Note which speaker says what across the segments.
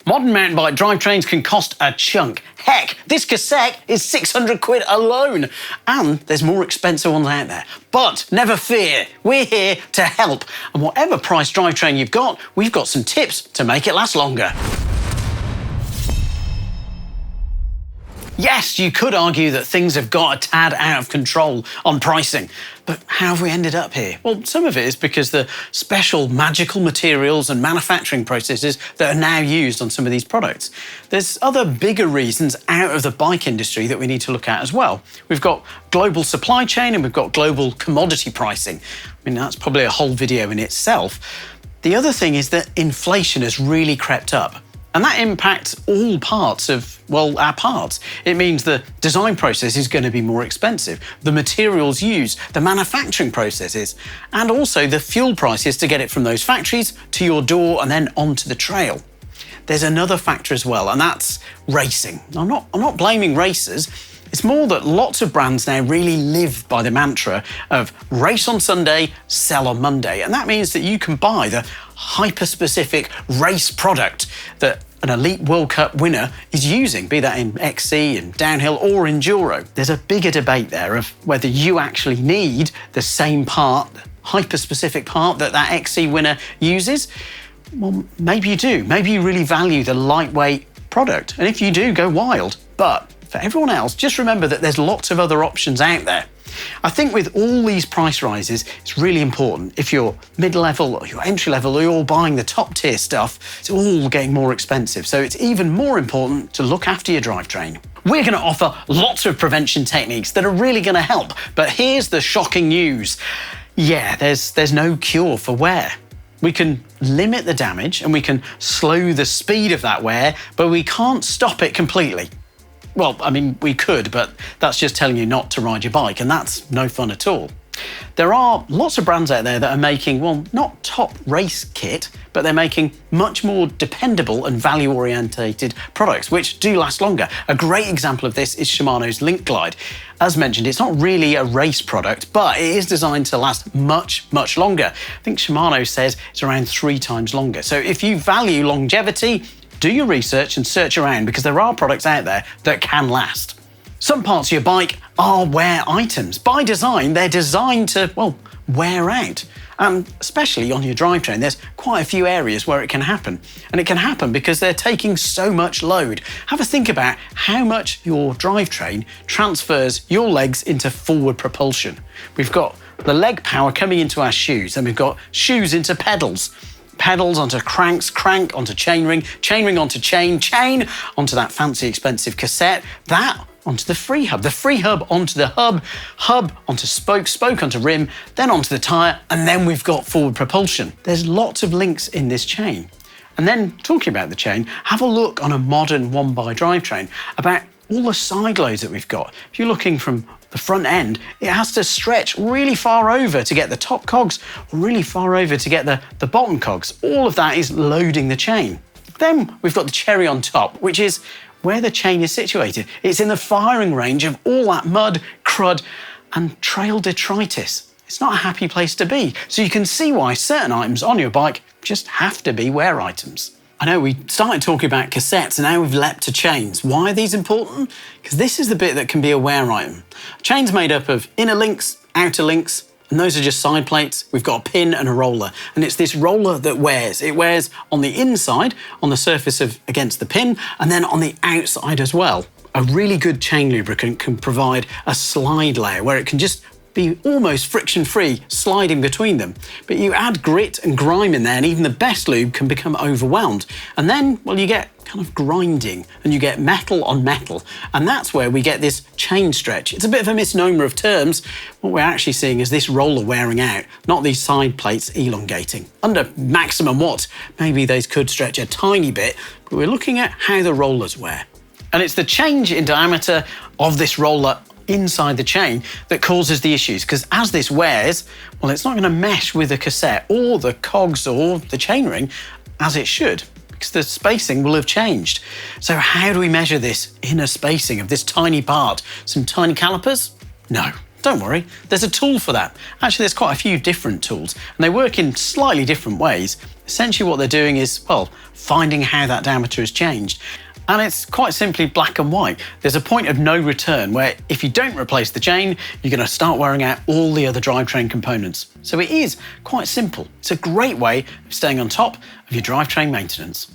Speaker 1: Modern mountain bike drivetrains can cost a chunk. Heck, this Cassette is 600 quid alone. And there's more expensive ones out there. But never fear, we're here to help. And whatever price drivetrain you've got, we've got some tips to make it last longer. Yes, you could argue that things have got a tad out of control on pricing, but how have we ended up here? Well, some of it is because the special magical materials and manufacturing processes that are now used on some of these products. There's other bigger reasons out of the bike industry that we need to look at as well. We've got global supply chain and we've got global commodity pricing. I mean, that's probably a whole video in itself. The other thing is that inflation has really crept up. And that impacts all parts of, well, our parts. It means the design process is going to be more expensive, the materials used, the manufacturing processes, and also the fuel prices to get it from those factories to your door and then onto the trail. There's another factor as well, and that's racing. I'm not blaming racers. It's more that lots of brands now really live by the mantra of race on Sunday, sell on Monday. And that means that you can buy the hyper-specific race product that an elite World Cup winner is using, be that in XC, in downhill or enduro. There's a bigger debate there of whether you actually need the same part, hyper-specific part that XC winner uses. Well, maybe you do. Maybe you really value the lightweight product. And if you do, go wild. But for everyone else, just remember that there's lots of other options out there. I think with all these price rises, it's really important. If you're mid-level or you're entry-level or you're buying the top-tier stuff, it's all getting more expensive. So it's even more important to look after your drivetrain. We're going to offer lots of prevention techniques that are really going to help. But here's the shocking news. Yeah, there's no cure for wear. We can limit the damage and we can slow the speed of that wear, but we can't stop it completely. Well, I mean, we could, but that's just telling you not to ride your bike, and that's no fun at all. There are lots of brands out there that are making, well, not top race kit, but they're making much more dependable and value-orientated products, which do last longer. A great example of this is Shimano's Link Glide. As mentioned, it's not really a race product, but it is designed to last much, much longer. I think Shimano says it's around 3 times longer. So if you value longevity, do your research and search around, because there are products out there that can last. Some parts of your bike are wear items. By design, they're designed to, well, wear out. Especially on your drivetrain, there's quite a few areas where it can happen. And it can happen because they're taking so much load. Have a think about how much your drivetrain transfers your legs into forward propulsion. We've got the leg power coming into our shoes, and we've got shoes into pedals. Pedals onto cranks, crank onto chainring, chainring onto chain, chain onto that fancy expensive cassette, that onto the free hub onto the hub, hub onto spoke, spoke onto rim, then onto the tyre, and then we've got forward propulsion. There's lots of links in this chain. And then, talking about the chain, have a look on a modern one-by drivetrain about all the side loads that we've got. If you're looking from the front end, it has to stretch really far over to get the top cogs, or really far over to get the bottom cogs. All of that is loading the chain. Then we've got the cherry on top, which is where the chain is situated. It's in the firing range of all that mud, crud, and trail detritus. It's not a happy place to be. So you can see why certain items on your bike just have to be wear items. I know we started talking about cassettes and now we've leapt to chains. Why are these important? Because this is the bit that can be a wear item. A chain's made up of inner links, outer links, and those are just side plates. We've got a pin and a roller, and it's this roller that wears. It wears on the inside, on the surface of against the pin, and then on the outside as well. A really good chain lubricant can provide a slide layer where it can just be almost friction-free, sliding between them. But you add grit and grime in there, and even the best lube can become overwhelmed. And then, well, you get kind of grinding, and you get metal on metal. And that's where we get this chain stretch. It's a bit of a misnomer of terms. What we're actually seeing is this roller wearing out, not these side plates elongating. Under maximum watts, maybe those could stretch a tiny bit, but we're looking at how the rollers wear. And it's the change in diameter of this roller inside the chain that causes the issues, because as this wears, well, it's not going to mesh with the cassette or the cogs or the chainring as it should, because the spacing will have changed. So how do we measure this inner spacing of this tiny part? Some tiny calipers? No. Don't worry, there's a tool for that. Actually, there's quite a few different tools, and they work in slightly different ways. Essentially what they're doing is, well, finding how that diameter has changed. And it's quite simply black and white. There's a point of no return where if you don't replace the chain, you're going to start wearing out all the other drivetrain components. So it is quite simple. It's a great way of staying on top of your drivetrain maintenance.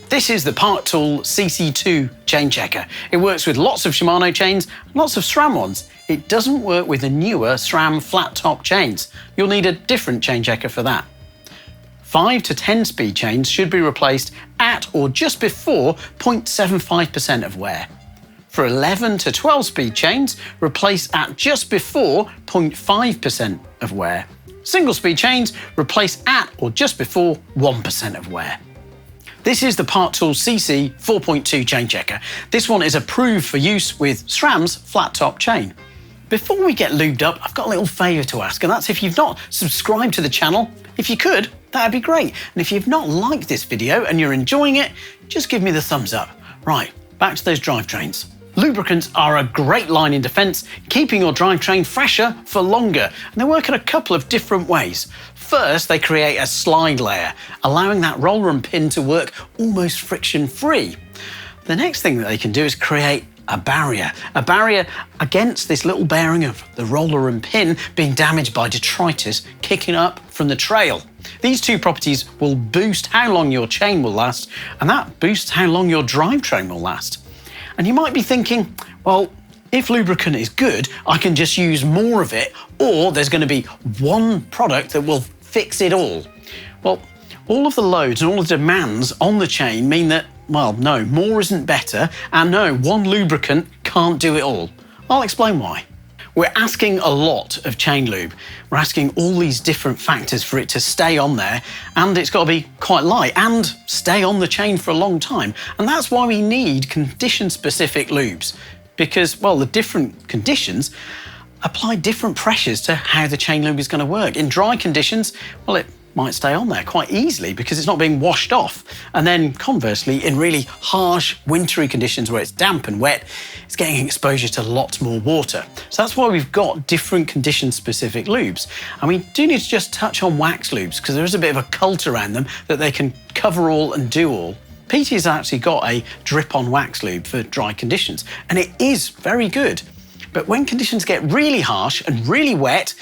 Speaker 1: This is the Part Tool CC2 chain checker. It works with lots of Shimano chains, lots of SRAM ones. It doesn't work with the newer SRAM flat top chains. You'll need a different chain checker for that. 5 to 10 speed chains should be replaced at or just before 0.75% of wear. For 11 to 12 speed chains, replace at just before 0.5% of wear. Single speed chains, replace at or just before 1% of wear. This is the Part Tool CC 4.2 chain checker. This one is approved for use with SRAM's flat top chain. Before we get lubed up, I've got a little favour to ask, and that's if you've not subscribed to the channel, if you could, that'd be great. And if you've not liked this video and you're enjoying it, just give me the thumbs up. Right, back to those drivetrains. Lubricants are a great line in defence, keeping your drivetrain fresher for longer, and they work in a couple of different ways. First, they create a slide layer, allowing that roller and pin to work almost friction-free. The next thing that they can do is create a barrier against this little bearing of the roller and pin being damaged by detritus kicking up from the trail. These two properties will boost how long your chain will last, and that boosts how long your drivetrain will last. And you might be thinking, well, if lubricant is good, I can just use more of it, or there's going to be one product that will fix it all. Well, all of the loads and all the demands on the chain mean that, well, no, more isn't better, and no, one lubricant can't do it all. I'll explain why. We're asking a lot of chain lube. We're asking all these different factors for it to stay on there, and it's got to be quite light and stay on the chain for a long time. And that's why we need condition-specific lubes, because, well, the different conditions apply different pressures to how the chain lube is going to work. In dry conditions, well, it might stay on there quite easily because it's not being washed off. And then conversely, in really harsh wintry conditions where it's damp and wet, it's getting exposure to lots more water. So that's why we've got different condition-specific lubes. And we do need to just touch on wax lubes because there is a bit of a cult around them that they can cover all and do all. PT's actually got a drip-on wax lube for dry conditions, and it is very good. But when conditions get really harsh and really wet,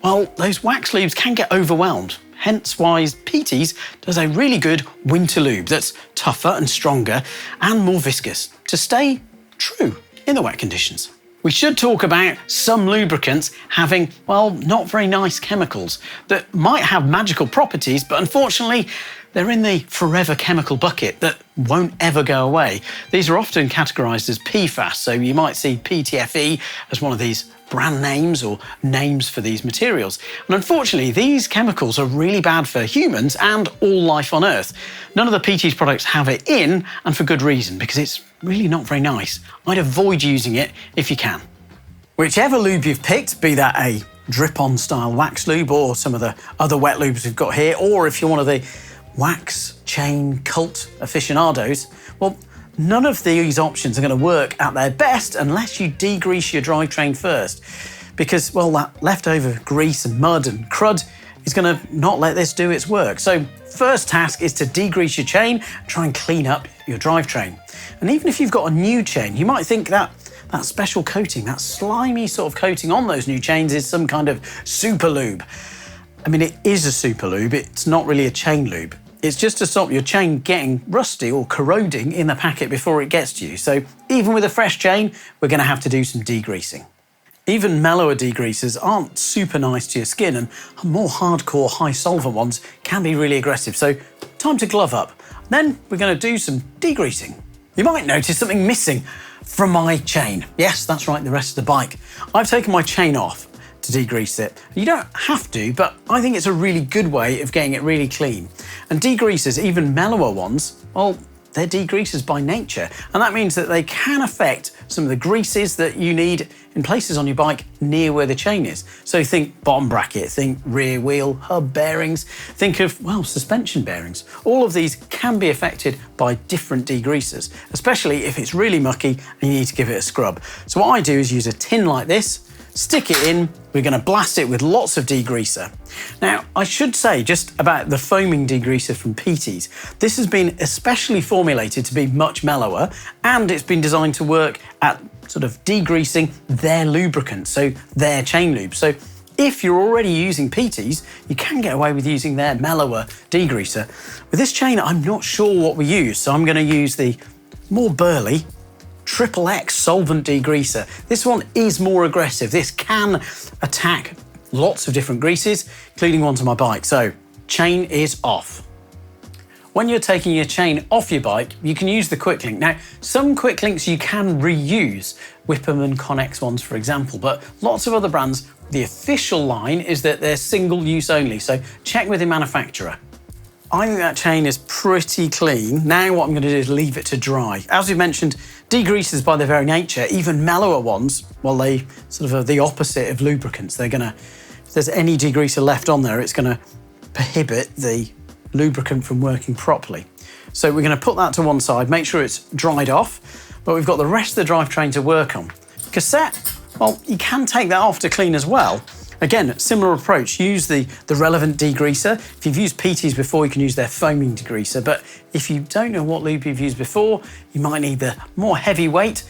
Speaker 1: well, those wax lubes can get overwhelmed. Hence why PT's does a really good winter lube that's tougher and stronger and more viscous to stay true in the wet conditions. We should talk about some lubricants having, well, not very nice chemicals that might have magical properties, but unfortunately, they're in the forever chemical bucket that won't ever go away. These are often categorised as PFAS, so you might see PTFE as one of these brand names or names for these materials. And unfortunately, these chemicals are really bad for humans and all life on Earth. None of the PT's products have it in, and for good reason, because it's really not very nice. I'd avoid using it if you can. Whichever lube you've picked, be that a drip-on style wax lube or some of the other wet lubes we've got here, or if you're one of the wax chain cult aficionados, well, none of these options are going to work at their best unless you degrease your drivetrain first. Because, well, that leftover grease and mud and crud is going to not let this do its work. So first task is to degrease your chain and try and clean up your drivetrain. And even if you've got a new chain, you might think that special coating, that slimy sort of coating on those new chains is some kind of super lube. I mean, it is a super lube, it's not really a chain lube. It's just to stop your chain getting rusty or corroding in the packet before it gets to you. So even with a fresh chain, we're going to have to do some degreasing. Even mellower degreasers aren't super nice to your skin, and more hardcore high solvent ones can be really aggressive. So time to glove up. Then we're going to do some degreasing. You might notice something missing from my chain. Yes, that's right, the rest of the bike. I've taken my chain off to degrease it. You don't have to, but I think it's a really good way of getting it really clean. And degreasers, even mellower ones, well, they're degreasers by nature, and that means that they can affect some of the greases that you need in places on your bike near where the chain is. So think bottom bracket, think rear wheel, hub bearings, think of, well, suspension bearings. All of these can be affected by different degreasers, especially if it's really mucky and you need to give it a scrub. So what I do is use a tin like this, stick it in, we're going to blast it with lots of degreaser. Now, I should say just about the foaming degreaser from Petey's, this has been especially formulated to be much mellower, and it's been designed to work at sort of degreasing their lubricant, so their chain lube. So if you're already using Petey's, you can get away with using their mellower degreaser. With this chain, I'm not sure what we use, so I'm going to use the more burly XXX solvent degreaser. This one is more aggressive. This can attack lots of different greases, including ones on my bike. So, chain is off. When you're taking your chain off your bike, you can use the quick link. Now, some quick links you can reuse, Whipham and Connex ones, for example, but lots of other brands, the official line is that they're single use only, so check with the manufacturer. I think that chain is pretty clean. Now what I'm going to do is leave it to dry. As we mentioned, degreasers by their very nature, even mellower ones, well, they sort of are the opposite of lubricants. They're going to, if there's any degreaser left on there, it's going to prohibit the lubricant from working properly. So we're going to put that to one side, make sure it's dried off, but we've got the rest of the drivetrain to work on. Cassette, well, you can take that off to clean as well. Again, similar approach, use the relevant degreaser. If you've used Petey's before, you can use their foaming degreaser, but if you don't know what lube you've used before, you might need the more heavyweight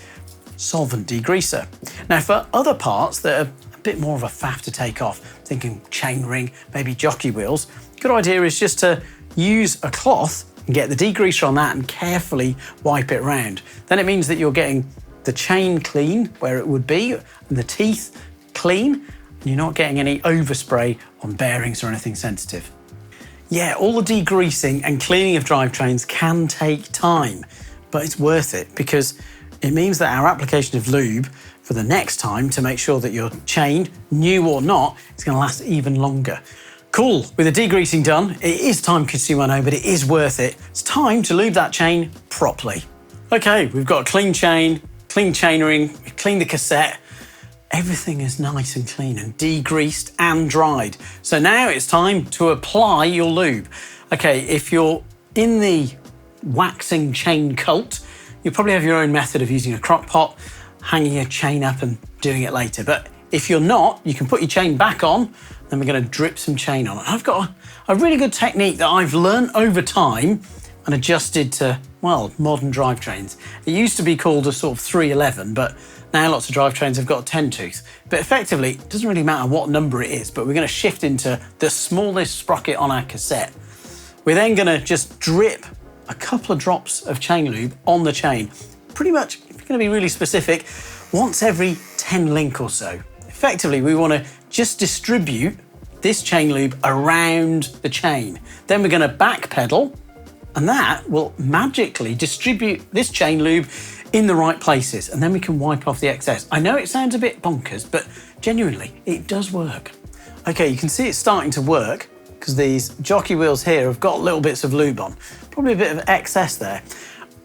Speaker 1: solvent degreaser. Now, for other parts that are a bit more of a faff to take off, thinking chain ring, maybe jockey wheels, good idea is just to use a cloth and get the degreaser on that and carefully wipe it around. Then it means that you're getting the chain clean where it would be and the teeth clean, and you're not getting any overspray on bearings or anything sensitive. Yeah, all the degreasing and cleaning of drivetrains can take time, but it's worth it because it means that our application of lube for the next time to make sure that your chain, new or not, is going to last even longer. Cool, with the degreasing done, it is time consuming, I know, but it is worth it. It's time to lube that chain properly. Okay, we've got a clean chain, clean chainring, we cleaned the cassette. Everything is nice and clean and degreased and dried. So now it's time to apply your lube. Okay, if you're in the waxing chain cult, you probably have your own method of using a crock pot, hanging your chain up and doing it later. But if you're not, you can put your chain back on, then we're going to drip some chain on. I've got a really good technique that I've learned over time and adjusted to, well, modern drivetrains. It used to be called a sort of 311, but now lots of drivetrains have got a 10 tooth. But effectively, it doesn't really matter what number it is, but we're going to shift into the smallest sprocket on our cassette. We're then going to just drip a couple of drops of chain lube on the chain. Pretty much, if you're going to be really specific, once every 10 link or so. Effectively, we want to just distribute this chain lube around the chain. Then we're going to back pedal, and that will magically distribute this chain lube in the right places, and then we can wipe off the excess. I know it sounds a bit bonkers, but genuinely, it does work. Okay, you can see it's starting to work because these jockey wheels here have got little bits of lube on. Probably a bit of excess there.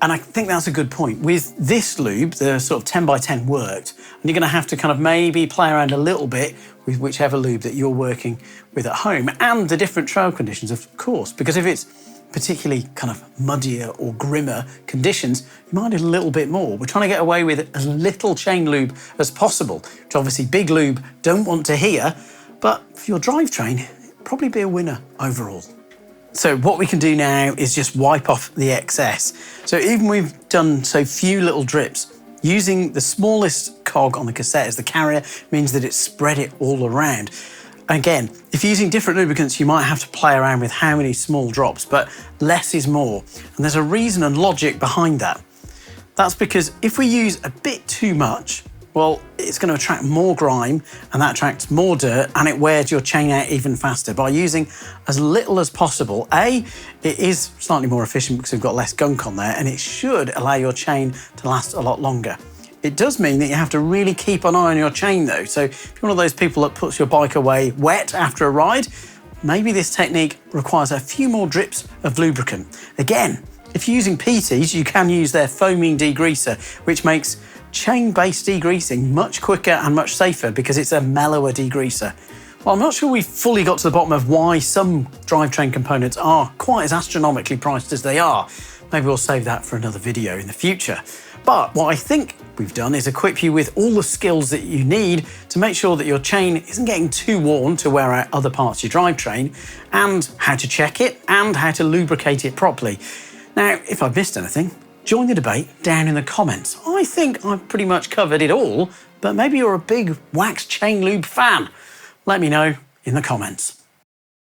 Speaker 1: And I think that's a good point. With this lube, the sort of 10 by 10 worked, and you're gonna have to kind of maybe play around a little bit with whichever lube that you're working with at home and the different trail conditions, of course, because if it's particularly kind of muddier or grimmer conditions, you might need a little bit more. We're trying to get away with as little chain lube as possible, which obviously big lube don't want to hear, but for your drivetrain, it'd probably be a winner overall. So what we can do now is just wipe off the excess. So even we've done so few little drips, using the smallest cog on the cassette as the carrier means that it's spread it all around. Again, if you're using different lubricants, you might have to play around with how many small drops, but less is more. And there's a reason and logic behind that. That's because if we use a bit too much, well, it's going to attract more grime, and that attracts more dirt, and it wears your chain out even faster. By using as little as possible, A, it is slightly more efficient because we've got less gunk on there, and it should allow your chain to last a lot longer. It does mean that you have to really keep an eye on your chain though. So if you're one of those people that puts your bike away wet after a ride, maybe this technique requires a few more drips of lubricant. Again, if you're using Petey's, you can use their foaming degreaser, which makes chain-based degreasing much quicker and much safer because it's a mellower degreaser. Well, I'm not sure we've fully got to the bottom of why some drivetrain components are quite as astronomically priced as they are. Maybe we'll save that for another video in the future. But what I think we've done is equip you with all the skills that you need to make sure that your chain isn't getting too worn to wear out other parts of your drivetrain, and how to check it and how to lubricate it properly. Now, if I've missed anything, join the debate down in the comments. I think I've pretty much covered it all, but maybe you're a big wax chain lube fan. Let me know in the comments.